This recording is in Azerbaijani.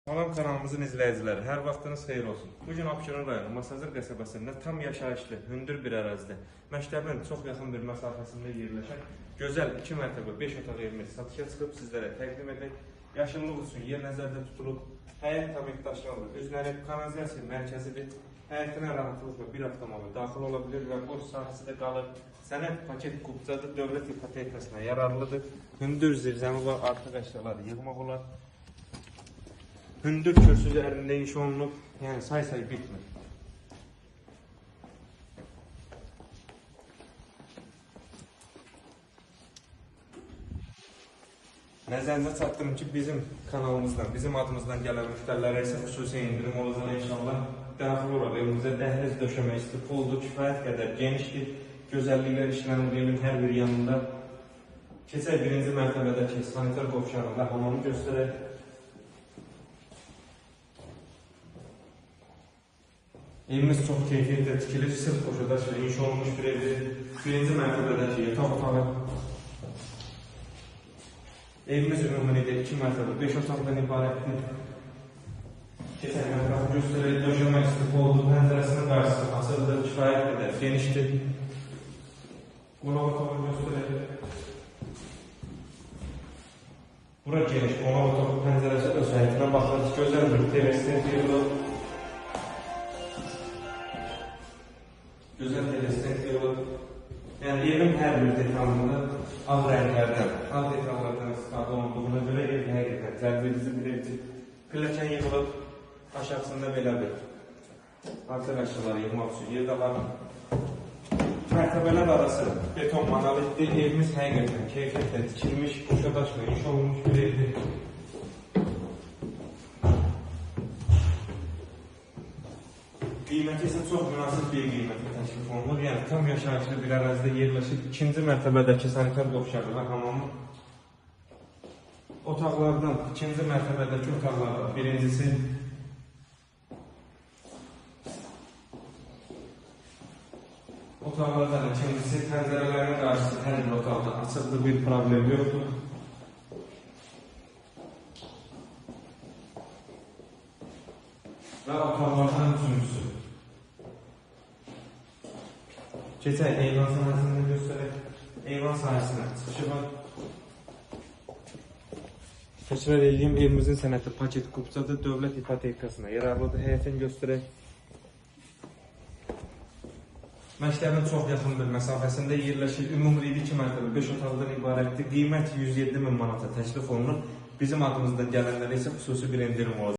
Salam kanalımızın izləyiciləri, hər vaxtınız xeyir olsun. Bugün Abşeron rayonu Masazır qəsəbəsində tam yaşayışlı, hündür bir ərazidə, məktəbin çox yaxın bir məsafəsində yerləşən gözəl 2 mərtəbə 5 otaq evimiz satışa çıxıb sizlərə təqdim edək. Yaşıllıq üçün yer nəzərdə tutulub, həyət tam daşlanır, özləri kanalizasiya mərkəzidir. Həyətinə rahatlıqla bir avtomobil daxil ola bilir və boş sahəsi də qalır. Sənəd paket kupçadır, dövlət ipotekasına yararlıdır. Hündür zirzəmi var, artıq əşyaları yığmaq olar. Hündür kürsülərində iş olunub, yəni say bitmir. Nəzərinizə çatdırım ki, bizim kanalımızdan, bizim adımızdan gələn müştərilərə isə xüsusi indirim olacaq inşallah. Daxil olaraq evimizə dəhliz döşəməsi puldur, kifayət qədər genişdir. Gözəlliklər işlənir evin hər bir yanında. Keçək birinci mərtəbədəki sanitar qovşanı və hamamı göstərək. Evimiz çox keyfiyyətlə tikilir, sırf qoşadaşla inşa olunmuş bir evdir. Birinci mərtəbədəki yataq otağı. Evimiz ümumilikdə 2 mərtəbə 5 otaqdan ibarətdir. Keçək mərtəbə göstərək, döşəmə üstü oldu, pəncərəsinin qarşısı açıldır, kifayət qədər genişdir. Qonaq otağı göstərək. Bura geniş, qonaq otağı pəncərəsi öz həyətinə baxır, gözəl bir telestent yığılır. Gözəl telestent yığılır. Yəni evin hər bir detalında ağ rənglərdən, ağ detallardan istifadə olunduğuna görə ev həqiqətən cəlbedici bir evdir. Pilləkən yığılıb, aşağısında belə bir artıq əşyaları yığmaq üçün yer də var. Mərtəbələr arası beton monolitdir. Evimiz həqiqətən keyfiyyətlə tikilmiş, qoşadaşla inşa olunmuş bir evdir. Qiyməti isə çox münasib bir qiymətə təklif olunur. Yəni tam yaşayışlı bir ərazidə yerləşib 2-ci mərtəbədəki sanitar qovşağı və hamamı otaqlardan 2-ci mərtəbədəki otaqlardan birincisi otaqlardan ikincisi pəncərələrin qarşısı hər bir otaqda açıqdır, bir problem yoxdur. Və otaqlardan üçüncüsü. Keçək eyvan sahəsində göstərək. Eyvan sahəsinə çıxışı var. Təkrar edeyim, evimizin sənəti paket kupçadır, dövlət ipotekasına yararlıdır. Həyətini göstərək. Məktəbin çox yaxın bir məsafəsində yerləşir. Ümumilikdə 2 mərtəbə 5 otaqdan ibarətdir. Qiymət 107 min manata təklif olunur. Bizim adımızdan gələnlərə isə xüsusi bir indirim olacaq.